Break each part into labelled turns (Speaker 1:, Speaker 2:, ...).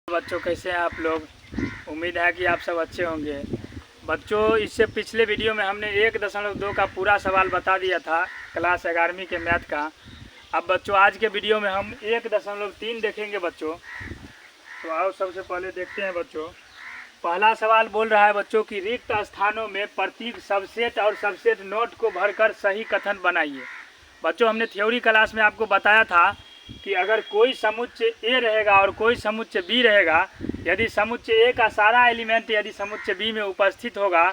Speaker 1: बच्चों कैसे हैं आप लोग। उम्मीद है कि आप सब अच्छे होंगे। बच्चों इससे पिछले वीडियो में हमने 1.2 का पूरा सवाल बता दिया था क्लास 11वीं के मैथ का। अब बच्चों आज के वीडियो में हम 1.3 देखेंगे बच्चों। तो आओ सबसे पहले देखते हैं बच्चों। पहला सवाल बोल रहा है बच्चों कि रिक्त स्थानों में प्रतीक सबसेट और सबसेट नोट को भरकर सही कथन बनाइए। बच्चों हमने थ्योरी क्लास में आपको बताया था कि अगर कोई समुच्चय ए रहेगा और कोई समुच्चय बी रहेगा, यदि समुच्चय ए का सारा एलिमेंट यदि समुच्चय बी में उपस्थित होगा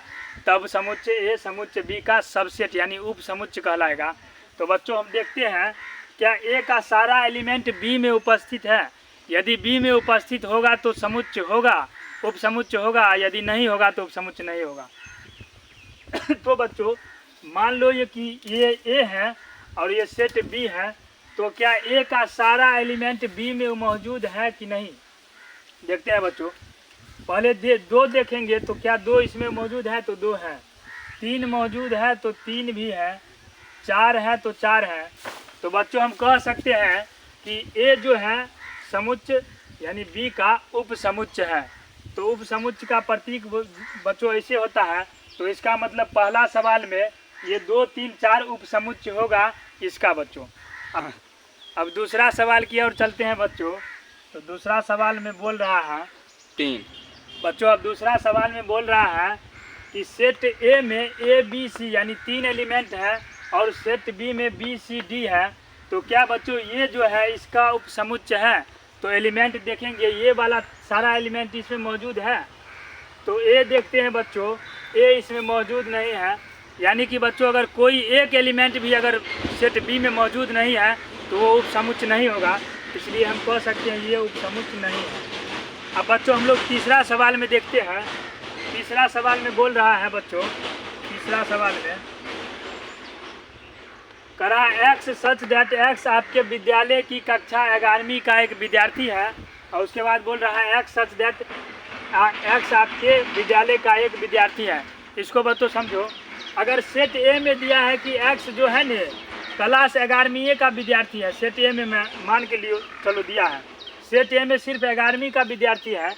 Speaker 1: तब समुच्चय ए समुच्चय बी का सबसेट यानी उप समुच्चय कहलाएगा। तो बच्चों हम देखते हैं क्या ए का सारा एलिमेंट बी में उपस्थित है। यदि बी में उपस्थित होगा तो समुच्चय होगा, उप समुच्चय होगा, यदि नहीं होगा तो उप समुच्चय नहीं होगा। तो बच्चों मान लो ये कि ये ए है और ये सेट बी है, तो क्या ए का सारा एलिमेंट बी में मौजूद है कि नहीं, देखते हैं बच्चों। पहले दो देखेंगे तो क्या दो इसमें मौजूद है, तो दो है। तीन मौजूद है तो तीन भी है। चार है तो चार है। तो बच्चों हम कह सकते हैं कि ए जो है समुच्चय यानी बी का उप समुच्चय है। तो उप समुच्चय का प्रतीक बच्चों ऐसे होता है। तो इसका मतलब पहला सवाल में ये 2, 3, 4 उप समुच्चय होगा इसका बच्चों। अब दूसरा सवाल की ओर चलते हैं बच्चों। तो दूसरा सवाल में बोल रहा है
Speaker 2: 3
Speaker 1: बच्चों। अब दूसरा सवाल में बोल रहा है कि सेट ए में ए बी सी यानी 3 एलिमेंट है और सेट बी में बी सी डी है। तो क्या बच्चों ये जो है इसका उप समुच्चय है। तो एलिमेंट देखेंगे ये वाला सारा एलिमेंट इसमें मौजूद है। तो ए देखते हैं बच्चों, ए इसमें मौजूद नहीं है। यानी कि बच्चों अगर कोई एक एलिमेंट भी अगर सेट बी में मौजूद नहीं है तो वो उप समुच्चय नहीं होगा। इसलिए हम कह सकते हैं ये उप समुच्चय नहीं है। अब बच्चों हम लोग तीसरा सवाल में देखते हैं। तीसरा सवाल में बोल रहा है बच्चों, तीसरा सवाल में करा एक्स सच दैट एक्स आपके विद्यालय की कक्षा 11वीं का एक विद्यार्थी है। और उसके बाद बोल रहा है एक्स सच दैट एक्स आपके विद्यालय का एक विद्यार्थी है। इसको बच्चों समझो, अगर सेट ए में दिया है कि एक्स जो है न क्लास 11वीं का विद्यार्थी है, सेट ए में मैं मान के लिए चलो दिया है सेट ए में सिर्फ 11वीं का विद्यार्थी है।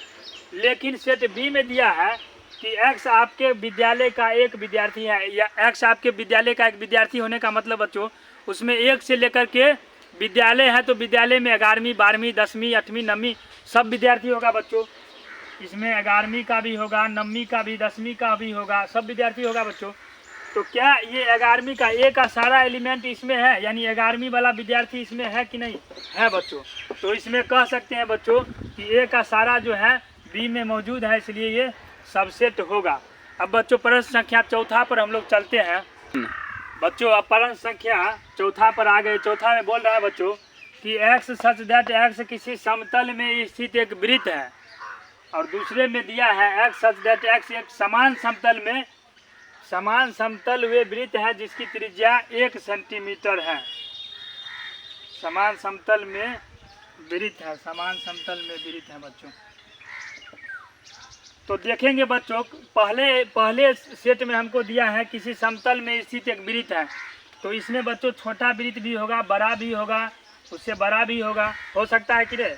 Speaker 1: लेकिन सेट बी में दिया है कि एक्स आपके विद्यालय का एक विद्यार्थी है। या एक्स आपके विद्यालय का एक विद्यार्थी होने का मतलब बच्चों उसमें 1 से लेकर के विद्यालय है। तो विद्यालय में 11वीं 12वीं 10वीं 8वीं 9वीं सब विद्यार्थी होगा बच्चों। इसमें 11वीं का भी होगा, 9वीं का भी, 10वीं का भी होगा, सब विद्यार्थी होगा बच्चों। तो क्या ये 11वीं का ए का सारा एलिमेंट इसमें है, यानी 11वीं वाला विद्यार्थी इसमें है कि नहीं है बच्चों। तो इसमें कह सकते हैं बच्चों कि ए का सारा जो है बी में मौजूद है, इसलिए ये सबसेट होगा। अब बच्चों प्रश्न संख्या चौथा पर हम लोग चलते हैं बच्चों। अब प्रश्न संख्या चौथा पर आ गए। चौथा में बोल रहा है बच्चों कि एक्स सच दैट एक्स किसी समतल में स्थित एक वृत्त है। और दूसरे में दिया है एक्स सच दैट एक्स एक समान समतल वे वृत्त है जिसकी त्रिज्या 1 सेंटीमीटर है। समान समतल में वृत्त है, समान समतल में वृत्त है बच्चों। तो देखेंगे बच्चों पहले सेट में हमको दिया है किसी समतल में स्थित एक वृत्त है। तो इसमें बच्चों छोटा वृत्त भी होगा, बड़ा भी होगा, उससे बड़ा भी होगा, हो सकता है कि रे।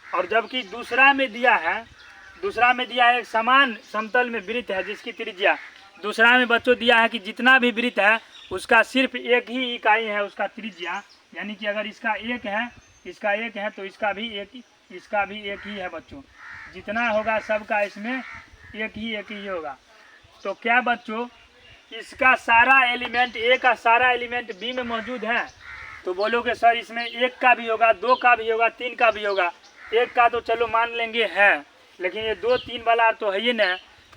Speaker 1: और जबकि दूसरा में दिया है एक समान समतल में वृत्त है जिसकी त्रिज्या, दूसरा में बच्चों दिया है कि जितना भी वृत्त है उसका सिर्फ एक ही इकाई है उसका त्रिज्या। यानी कि अगर इसका एक है तो इसका भी एक ही है बच्चों। जितना होगा सबका इसमें एक ही होगा। तो क्या बच्चों इसका सारा एलिमेंट ए का सारा एलिमेंट बी में मौजूद है। तो बोलोगे सर इसमें 1 का भी होगा, 2 का भी होगा, 3 का भी होगा। 1 का तो चलो मान लेंगे है, लेकिन ये 2, 3 वाला तो है ही ना।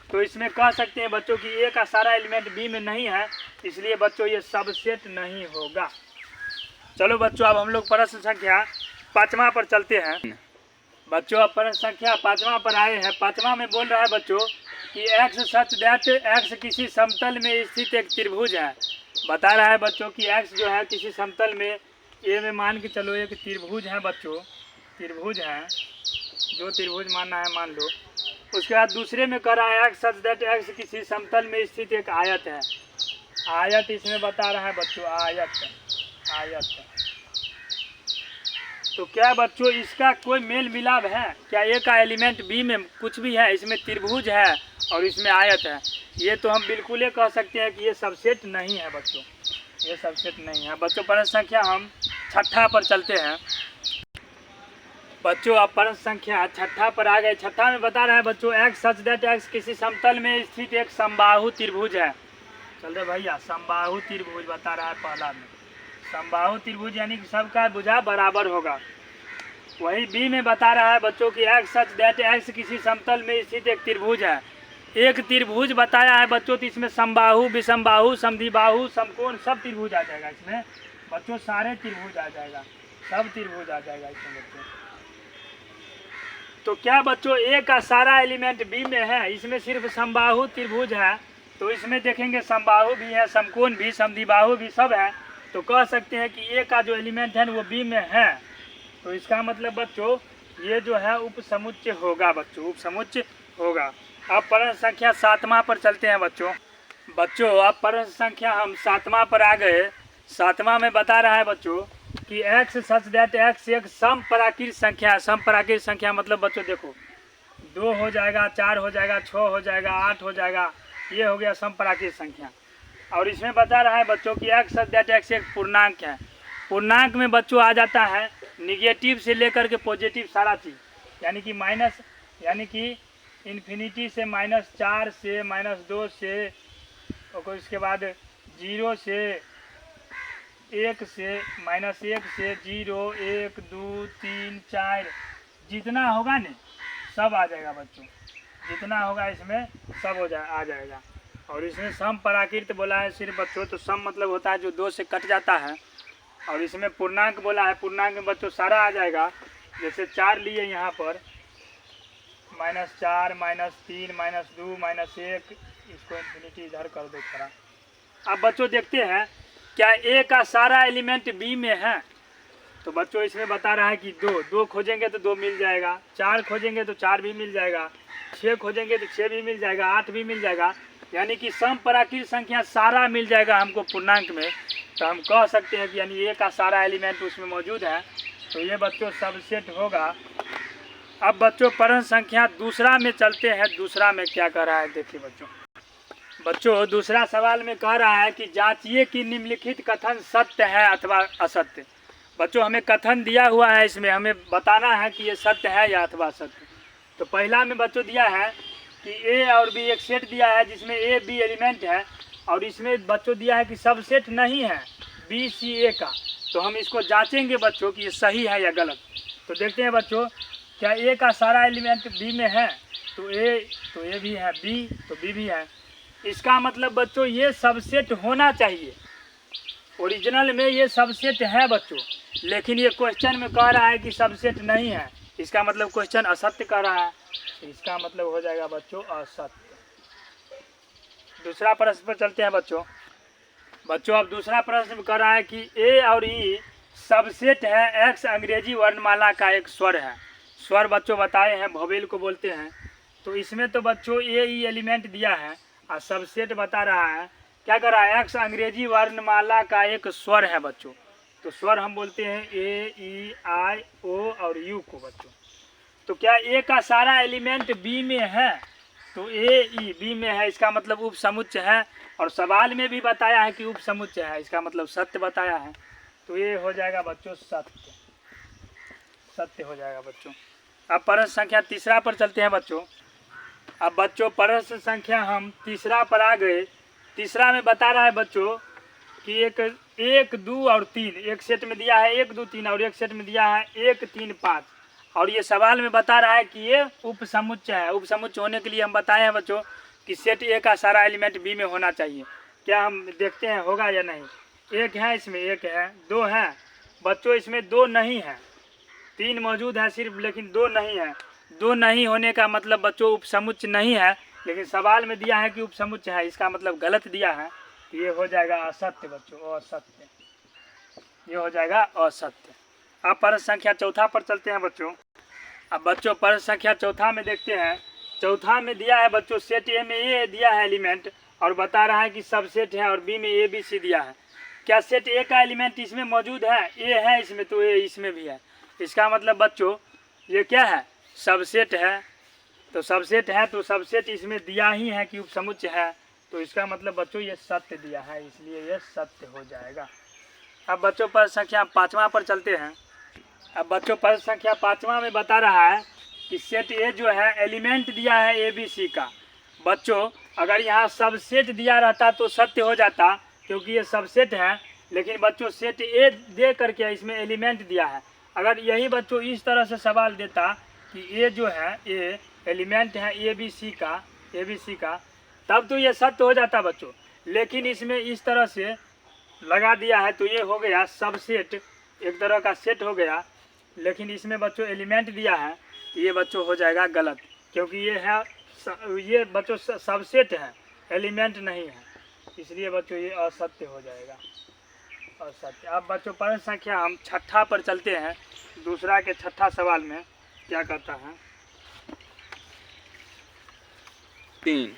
Speaker 1: तो इसमें कह सकते हैं बच्चों कि ए का सारा एलिमेंट बी में नहीं है, इसलिए बच्चों ये सबसेट नहीं होगा। चलो बच्चों अब हम लोग प्रश्न संख्या 5वां पर चलते हैं बच्चों। अब प्रश्न संख्या 5वां पर आए हैं। 5वां में बोल रहा है बच्चों कि एक्स सच दैट एक्स किसी समतल में स्थित एक त्रिभुज है। बता रहा है बच्चों कि एक्स जो है किसी समतल में ए में मान के चलो एक त्रिभुज है बच्चों, त्रिभुज है, जो त्रिभुज मानना है मान लो। उसके बाद दूसरे में कह रहा है एक्स सच दैट एक्स किसी समतल में स्थित एक आयत है। आयत इसमें बता रहा है बच्चों, आयत तो क्या बच्चों इसका कोई मेल मिलाप है? क्या ए का एलिमेंट बी में कुछ भी है? इसमें त्रिभुज है और इसमें आयत है, ये तो हम बिल्कुल ही कह सकते हैं कि ये सबसेट नहीं है बच्चों, ये सबसेट नहीं है बच्चों। प्रश्न संख्या हम छठा पर चलते हैं बच्चों। अब प्रश्न संख्या छठा पर आ गए। छठा में बता रहा है बच्चों, एक्स सच दैट एक्स किसी समतल में स्थित एक समबाहु त्रिभुज है। चल रहे भैया, समबाहु त्रिभुज बता रहा है पहला में। समबाहु त्रिभुज यानी कि सबका भुजा बराबर होगा। वही बी में बता रहा है बच्चों कि एक्स सच दैट एक्स किसी समतल में स्थित एक त्रिभुज है। एक त्रिभुज बताया है बच्चों, तो इसमें समबाहु, विषमबाहु, समद्विबाहु, समकोण सब त्रिभुज आ जाएगा इसमें बच्चों, सारे त्रिभुज आ जाएगा, सब त्रिभुज आ जाएगा इसमें बच्चों। तो क्या बच्चों ए का सारा एलिमेंट बी में है? इसमें सिर्फ समबाहु त्रिभुज है, तो इसमें देखेंगे समबाहु भी है, समकोण भी, समद्विबाहु भी सब है, तो कह सकते हैं कि ए का जो एलिमेंट है वो बी में है। तो इसका मतलब बच्चों ये जो है उपसमुच्चय होगा बच्चों, उपसमुच्चय होगा। अब प्रश्न संख्या सातवां पर चलते हैं बच्चों। अब प्रश्न संख्या हम सातवां पर आ गए। सातवां में बता रहा है बच्चों कि एक्स सच दैट एक्स एक समपराकृत संख्या है। समपराकृत संख्या मतलब बच्चों देखो, 2 हो जाएगा, 4 हो जाएगा, 6 हो जाएगा, 8 हो जाएगा, ये हो गया समपराकृत संख्या। और इसमें बता रहा है बच्चों कि एक्स सच दैट एक्स एक पूर्णांक है। पूर्णांक में बच्चों आ जाता है निगेटिव से लेकर के पॉजिटिव सारा चीज़, यानी कि माइनस, यानी कि इन्फिनिटी से -4 से -2 से, और इसके बाद 0 से 1 से -1 से 0 1 2 3 4 जितना होगा न सब आ जाएगा बच्चों, जितना होगा इसमें सब आ जाएगा। और इसमें समपराकृत बोला है सिर्फ बच्चों, तो सम मतलब होता है जो 2 से कट जाता है। और इसमें पूर्णांक बोला है, पूर्णांक में बच्चों सारा आ जाएगा। जैसे 4 लिए यहाँ पर, -4 -3 -2 -1, इसको इन्फिनिटी इधर कर दो थोड़ा। अब बच्चों देखते हैं क्या ए का सारा एलिमेंट बी में है? तो बच्चों इसमें बता रहा है कि 2 खोजेंगे तो 2 मिल जाएगा, 4 खोजेंगे तो 4 भी मिल जाएगा, 6 खोजेंगे तो 6 भी मिल जाएगा, 8 भी मिल जाएगा, यानी कि समपराकृत संख्या सारा मिल जाएगा हमको पूर्णांक में। तो हम कह सकते हैं कि यानी ए का सारा एलिमेंट उसमें मौजूद है, तो ये बच्चों सबसेट होगा। अब बच्चों प्रश्न संख्या दूसरा में चलते हैं। दूसरा में क्या कह रहा है देखिए बच्चों दूसरा सवाल में कह रहा है कि जांचिए कि निम्नलिखित कथन सत्य है अथवा असत्य। बच्चों हमें कथन दिया हुआ है, इसमें हमें बताना है कि ये सत्य है या अथवा असत्य। तो पहला में बच्चों दिया है कि ए और बी एक सेट दिया है जिसमें ए बी एलिमेंट है, और इसमें बच्चों दिया है कि सबसेट नहीं है बी सी ए का। तो हम इसको जांचेंगे बच्चों कि ये सही है या गलत। तो देखते हैं बच्चों, क्या ए का सारा एलिमेंट बी में है? तो ए भी है, बी तो बी भी है। इसका मतलब बच्चों ये सबसेट होना चाहिए, ओरिजिनल में ये सबसेट है बच्चों, लेकिन ये क्वेश्चन में कह रहा है कि सबसेट नहीं है। इसका मतलब क्वेश्चन असत्य कह रहा है, इसका मतलब हो जाएगा बच्चों असत्य। दूसरा प्रश्न पर चलते हैं बच्चों। अब दूसरा प्रश्न कह रहा है कि ए और ई सबसेट है एक्स अंग्रेजी वर्णमाला का एक स्वर है। स्वर बच्चों बताए हैं वोवेल को बोलते हैं। तो इसमें तो बच्चों ए ई एलिमेंट दिया है और सबसेट बता रहा है, क्या कर रहा है, एक्स अंग्रेजी वर्णमाला का एक स्वर है बच्चों। तो स्वर हम बोलते हैं ए ई आई ओ और यू को बच्चों। तो क्या ए का सारा एलिमेंट बी में है? तो ए ई बी में है, इसका मतलब उपसमुच्चय है। और सवाल में भी बताया है कि उपसमुच्चय है, इसका मतलब सत्य बताया है। तो ये हो जाएगा बच्चों सत्य, सत्य हो जाएगा बच्चों। अब प्रश्न संख्या तीसरा पर चलते हैं बच्चों। अब बच्चों प्रश्न संख्या हम तीसरा पर आ गए। तीसरा में बता रहा है बच्चों कि 1 2 और 3 एक सेट में दिया है, 1 2 3 और एक सेट में दिया है 1 3 5। और ये सवाल में बता रहा है कि ये उपसमुच्चय है। उपसमुच्चय होने के लिए हम बताए हैं बच्चों कि सेट ए का सारा एलिमेंट बी में होना चाहिए। क्या हम देखते हैं होगा या नहीं? 1 है, इसमें 1 है, 2 है बच्चों, इसमें 2 नहीं है, 3 मौजूद है सिर्फ, लेकिन 2 नहीं है। 2 नहीं होने का मतलब बच्चों उपसमुच्चय नहीं है, लेकिन सवाल में दिया है कि उपसमुच्चय है, इसका मतलब गलत दिया है। तो ये हो जाएगा असत्य बच्चों, असत्य, ये हो जाएगा असत्य। अब प्रश्न संख्या चौथा पर चलते हैं बच्चों। अब बच्चों प्रश्न संख्या चौथा में देखते हैं। चौथा में दिया है बच्चों सेट ए में ए दिया है एलिमेंट, और बता रहा है कि सबसेट है, और बी में ए बी सी दिया है। क्या सेट ए का एलिमेंट इसमें मौजूद है? ए है इसमें, तो ए इसमें भी है। इसका मतलब बच्चों ये क्या है, सबसेट है। तो सबसेट है तो सबसेट इसमें दिया ही है कि उपसमुच्चय है, तो इसका मतलब बच्चों ये सत्य दिया है, इसलिए ये सत्य हो जाएगा। अब बच्चों पर संख्या 5वां पर चलते हैं। अब बच्चों पर संख्या 5वां में बता रहा है कि सेट ए जो है एलिमेंट दिया है ए बी सी का। बच्चों अगर यहाँ सबसेट दिया रहता तो सत्य हो जाता, क्योंकि ये सबसेट है। लेकिन बच्चों सेट ए दे करके इसमें एलिमेंट दिया है। अगर यही बच्चों इस तरह से सवाल देता कि ए जो है ए एलिमेंट है ए बी सी का, तब तो ये सत्य हो जाता बच्चों। लेकिन इसमें इस तरह से लगा दिया है तो ये हो गया सबसेट, एक तरह का सेट हो गया। लेकिन इसमें बच्चों एलिमेंट दिया है तो ये बच्चों हो जाएगा गलत, क्योंकि ये बच्चों सबसेट है, एलिमेंट नहीं है, इसलिए बच्चों ये असत्य हो जाएगा, असत्य। अब बच्चों पर संख्या हम 6ठा पर चलते हैं। दूसरा के 6ठा सवाल में क्या कहता है
Speaker 2: 3।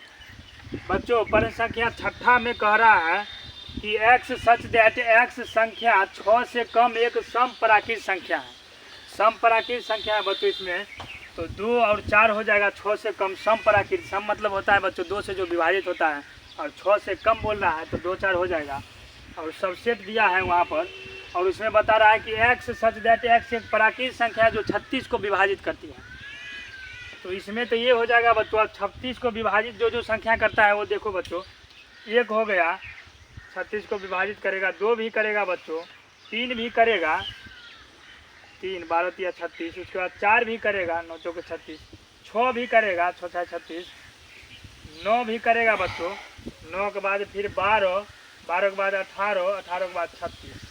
Speaker 1: बच्चों पर संख्या 6ठा में कह रहा है कि x सच दैट x संख्या 6 से कम एक समपराकृत संख्या है। समपराकृत संख्या है बच्चों, इसमें तो 2 और 4 हो जाएगा। 6 से कम समपराकृत, सम मतलब होता है बच्चों 2 से जो विभाजित होता है, और 6 से कम बोल रहा है तो 2 4 हो जाएगा। और सबसेट दिया है वहाँ पर, और उसमें बता रहा है कि x सच दैट x एक प्राकृत संख्या है जो 36 को विभाजित करती है। तो इसमें तो ये हो जाएगा बच्चों, अब 36 को विभाजित जो संख्या करता है वो देखो बच्चों, 1 हो गया, 36 को विभाजित करेगा, 2 भी करेगा बच्चों, 3 भी करेगा, 3 12 या 36, उसके बाद 4 भी करेगा, 9 चौके 36, 6 भी करेगा, 6 6 36, 9 भी करेगा बच्चों, 9 के बाद फिर 12, 12 के बाद 18, 18 के बाद 36।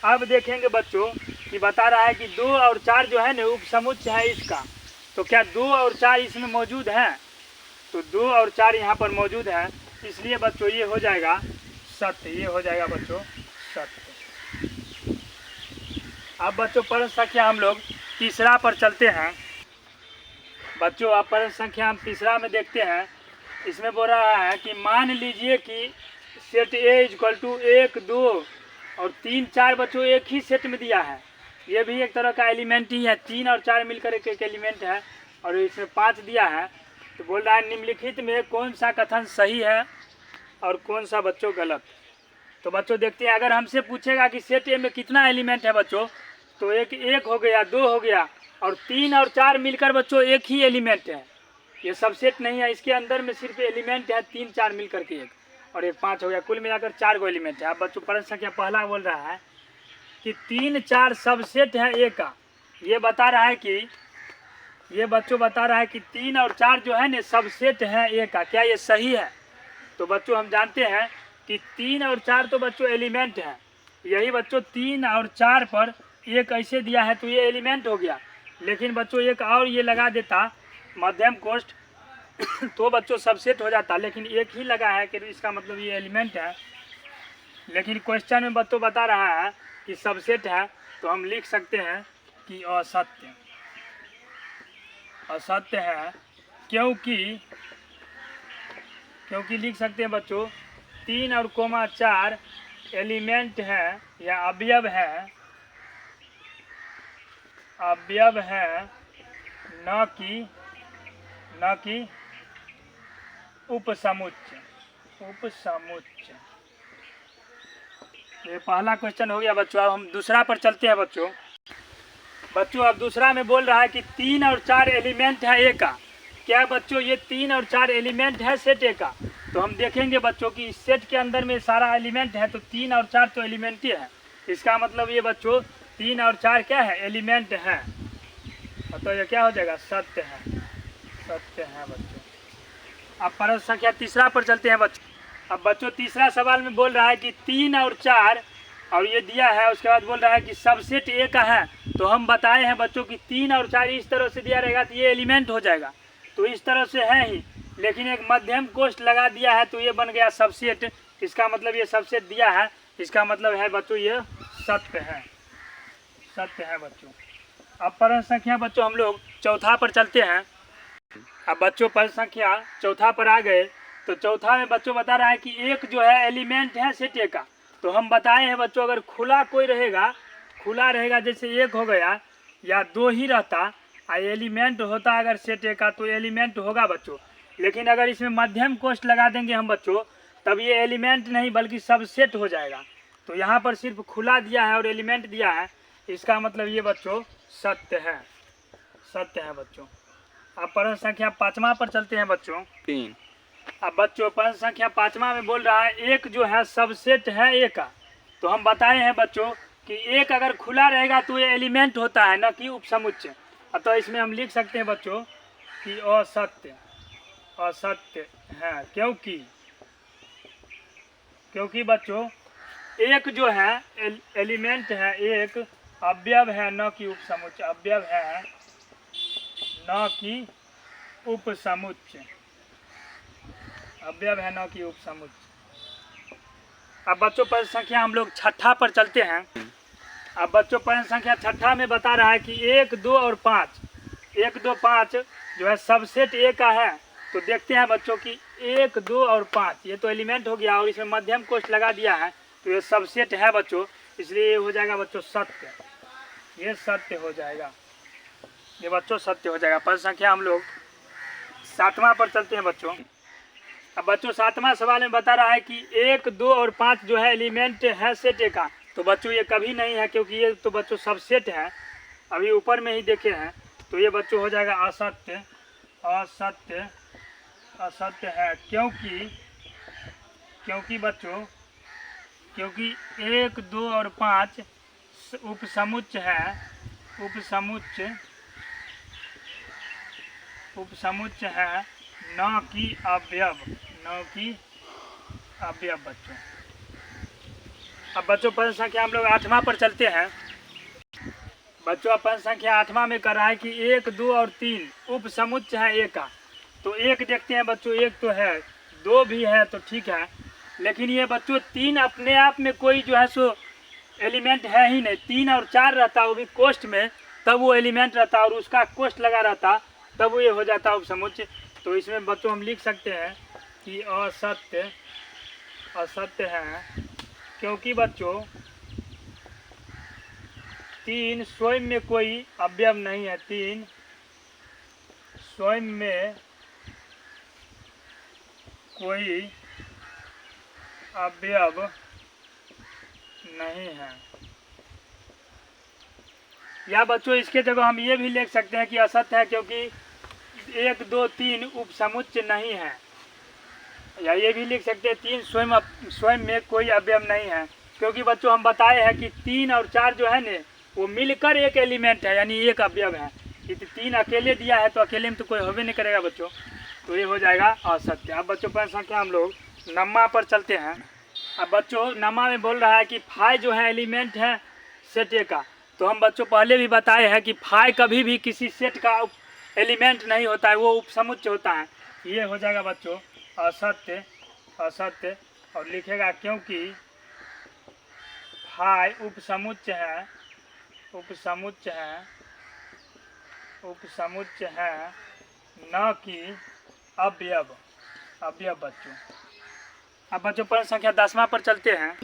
Speaker 1: अब देखेंगे बच्चों कि बता रहा है कि 2 और 4 जो है ना उपसमुच्चय है इसका, तो क्या 2 और 4 इसमें मौजूद है? तो 2 और 4 यहाँ पर मौजूद है, इसलिए बच्चों ये हो जाएगा सत्य, ये हो जाएगा बच्चों सत्य। अब बच्चों प्रश्न संख्या हम लोग तीसरा पर चलते हैं। बच्चों अब प्रश्न संख्या हम तीसरा में देखते हैं। इसमें बोल रहा है कि मान लीजिए कि सेट ए इक्वल टू 1 2 और 3 4 बच्चों एक ही सेट में दिया है। ये भी एक तरह का एलिमेंट ही है, 3 और 4 मिलकर एक एलिमेंट है, और इसमें 5 दिया है। तो बोल रहा है निम्नलिखित में कौन सा कथन सही है और कौन सा बच्चों गलत। तो बच्चों देखते हैं, अगर हमसे पूछेगा कि सेट ए में कितना एलिमेंट है बच्चों, तो एक हो गया, 2 हो गया, और 3 और 4 मिलकर बच्चों एक ही एलिमेंट है। ये सबसेट नहीं है, इसके अंदर में सिर्फ एलिमेंट है 3 4 मिलकर के एक, और एक 5 हो गया, कुल मिलाकर 4 गो एलिमेंट है। अब बच्चों प्रश्न संख्या पहला बोल रहा है कि 3 4 सबसेट है ए का। ये बता रहा है कि ये बच्चों बता रहा है कि 3 और 4 जो है ना सबसेट है ए का। क्या ये सही है? तो बच्चों हम जानते हैं कि 3 और 4 तो बच्चों एलिमेंट है। यही बच्चों 3 और 4 पर एक ऐसे दिया है तो ये एलिमेंट हो गया। लेकिन बच्चों एक और ये लगा देता मध्यम कोष्ठ तो बच्चों सबसेट हो जाता। लेकिन एक ही लगा है कि इसका मतलब ये एलिमेंट है। लेकिन क्वेश्चन में बच्चों बता रहा है कि सबसेट है, तो हम लिख सकते हैं कि असत्य, असत्य है। क्योंकि लिख सकते हैं बच्चों 3 और 4 एलिमेंट है या अवयव है, अवयव है, न कि उपसमुच्चय, उपसमुच्चय। ये पहला क्वेश्चन हो गया बच्चों। अब हम दूसरा पर चलते हैं बच्चों। अब दूसरा में बोल रहा है कि 3 और 4 एलिमेंट है ए का। क्या बच्चों ये 3 और 4 एलिमेंट है सेट ए का? तो हम देखेंगे बच्चों कि इस सेट के अंदर में सारा एलिमेंट है, तो 3 और 4 तो एलिमेंट ही है। इसका मतलब ये बच्चों 3 और 4 क्या है? एलिमेंट है। तो ये क्या हो जाएगा? सत्य है, सत्य है बच्चों। अब प्रश्न संख्या तीसरा पर चलते हैं बच्चों। अब बच्चों तीसरा सवाल में बोल रहा है कि 3 और 4 और ये दिया है, उसके बाद बोल रहा है कि सबसेट ए का है। तो हम बताए हैं बच्चों कि 3 और 4 इस तरह से दिया रहेगा तो ये एलिमेंट हो जाएगा, तो इस तरह से है ही। लेकिन एक मध्यम कोष्ठ लगा दिया है तो ये बन गया सबसेट। इसका मतलब ये सबसेट दिया है, इसका मतलब है बच्चों ये सत्य है, सत्य है बच्चों। अब प्रश्न संख्या बच्चों हम लोग चौथा पर चलते हैं। अब बच्चों प्रश्न संख्या चौथा पर आ गए। तो चौथा में बच्चों बता रहा है कि एक जो है एलिमेंट है सेट ए का। तो हम बताए हैं बच्चों अगर खुला कोई रहेगा, खुला रहेगा, जैसे 1 हो गया, या 2 ही रहता, एलिमेंट होता अगर सेट ए का तो एलिमेंट होगा बच्चों। लेकिन अगर इसमें मध्यम कोष्ठ लगा देंगे हम बच्चों, तब ये एलिमेंट नहीं बल्कि सबसेट हो जाएगा। तो यहाँ पर सिर्फ खुला दिया है और एलिमेंट दिया है, इसका मतलब ये बच्चों सत्य है, सत्य है बच्चों। अब प्रश्न संख्या 5वां पर चलते हैं बच्चों।
Speaker 2: 3।
Speaker 1: अब बच्चों प्रश्न संख्या 5वां में बोल रहा है एक जो है सबसेट है ए का। तो हम बताए हैं बच्चों कि एक अगर खुला रहेगा तो ये एलिमेंट होता है, न कि उपसमुच्चय। तो इसमें हम लिख सकते हैं बच्चों कि असत्य, असत्य है। क्योंकि बच्चों एक जो है एलिमेंट है, एक अवयव है, न कि उपसमुच्चय। अवयव है न कि उपसमुच्चय, अवयव है न कि उपसमुच्चय। अब बच्चों प्रश्न संख्या हम लोग 6 पर चलते हैं। अब बच्चों प्रश्न संख्या 6 में बता रहा है कि 1, 2 और 5, 1, 2, 5 जो है सबसेट ए का है। तो देखते हैं बच्चों कि 1, 2 और 5 ये तो एलिमेंट हो गया और इसमें मध्यम कोष्ठ लगा दिया है, तो ये सबसेट है बच्चों, इसलिए ये हो जाएगा बच्चों सत्य। ये सत्य हो जाएगा, ये बच्चों सत्य हो जाएगा। प्रश्न संख्या हम लोग 7वां पर चलते हैं बच्चों। अब बच्चों 7वां सवाल में बता रहा है कि 1, 2 और 5 जो है एलिमेंट है सेट ए का। तो बच्चों ये कभी नहीं है, क्योंकि ये तो बच्चों सबसेट है, अभी ऊपर में ही देखे हैं। तो ये बच्चों हो जाएगा असत्य, असत्य, असत्य है। क्योंकि बच्चों क्योंकि 1, 2 और 5 उपसमुच्चय है, उपसमुच्चय है, न कि अवयव, न कि अवयव बच्चों। अब बच्चों प्रश्न संख्या हम लोग 8वां पर चलते हैं। बच्चों प्रश्न संख्या 8वां में कर रहा है कि 1, 2 और 3 उपसमुच्चय है ए का। तो एक देखते हैं बच्चों, एक तो है, 2 भी है तो ठीक है, लेकिन ये बच्चों 3 अपने आप में कोई जो है सो एलिमेंट है ही नहीं। 3 और 4 रहता वो भी कोष्ठ में, तब वो एलिमेंट रहता, और उसका कोष्ठ लगा रहता तब वो ये हो जाता उपसमुच्चय। तो इसमें बच्चों हम लिख सकते हैं कि असत्य, असत्य है। क्योंकि बच्चों 3 स्वयं में कोई अवयव नहीं है, 3 स्वयं में कोई अवयव नहीं है। या बच्चों इसके जगह हम ये भी लिख सकते हैं कि असत्य है क्योंकि 1, 2, 3 उपसमुच्चय नहीं है। या ये भी लिख सकते हैं 3 स्वयं में कोई अवयव नहीं है, क्योंकि बच्चों हम बताए हैं कि 3 और 4 जो है ने वो मिलकर एक एलिमेंट है, यानी एक अवयव है। कि 3 अकेले दिया है तो अकेले में तो कोई होबे नहीं करेगा बच्चों, तो ये हो जाएगा असत्य। अब बच्चों प्रश्न संख्या हम लोग 9वां पर चलते हैं। अब बच्चों 9वां में बोल रहा है कि फाई जो है एलिमेंट है सेट ए का। तो हम बच्चों पहले भी बताए हैं कि फाई कभी भी किसी सेट का एलिमेंट नहीं होता है, वो उपसमुच्चय होता है। ये हो जाएगा बच्चों असत्य, असत्य। और लिखेगा क्योंकि फाई उपसमुच्चय है, उपसमुच्चय है, उपसमुच्चय है, न कि अवयव, अवयव बच्चों। अब बच्चों प्रश्न संख्या 10वां पर चलते हैं।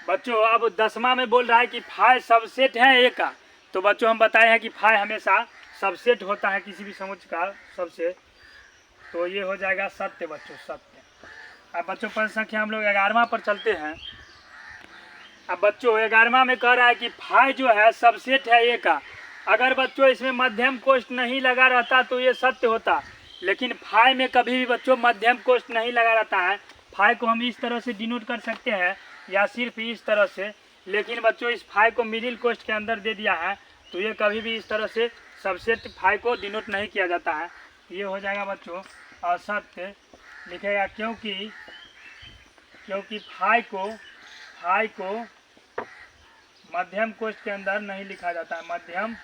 Speaker 1: बच्चों अब 10वां में बोल रहा है कि फाई सबसेट है ए का। तो बच्चों हम बताए हैं कि फाई हमेशा सबसेट होता है किसी भी समुच्चय का सबसेट। तो ये हो जाएगा सत्य बच्चों, सत्य। अब बच्चों प्रश्न संख्या हम लोग 11वां पर चलते हैं। अब बच्चों 11वां में कह रहा है कि फाई जो है सबसेट है ए का। अगर बच्चों इसमें मध्यम कोष्ठ नहीं लगा रहता तो ये सत्य होता, लेकिन फाई में कभी भी बच्चों मध्यम कोष्ठ नहीं लगा रहता है। फाई को हम इस तरह से डिनोट कर सकते हैं या सिर्फ इस तरह से, लेकिन बच्चों इस फाई को मिडिल कोष्ठ के अंदर दे दिया है, तो ये कभी भी इस तरह से सबसेट फाई को डिनोट नहीं किया जाता है। ये हो जाएगा बच्चों असत्य। लिखेगा क्योंकि फाई को मध्यम कोष्ठ के अंदर नहीं लिखा जाता है, मध्यम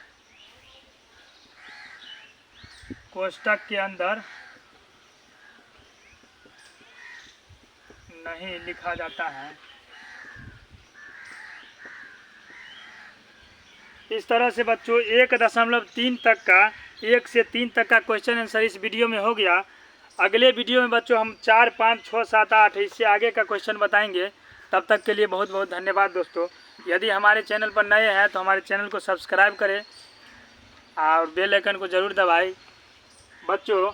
Speaker 1: कोष्ठक के अंदर नहीं लिखा जाता है। इस तरह से बच्चों 1.3 तक का 1 से 3 तक का क्वेश्चन आंसर इस वीडियो में हो गया। अगले वीडियो में बच्चों हम 4, 5, 6, 7, 8 इससे आगे का क्वेश्चन बताएंगे। तब तक के लिए बहुत बहुत धन्यवाद दोस्तों। यदि हमारे चैनल पर नए हैं तो हमारे चैनल को सब्सक्राइब करें, और बेल आइकन को ज़रूर दबाएं। बच्चों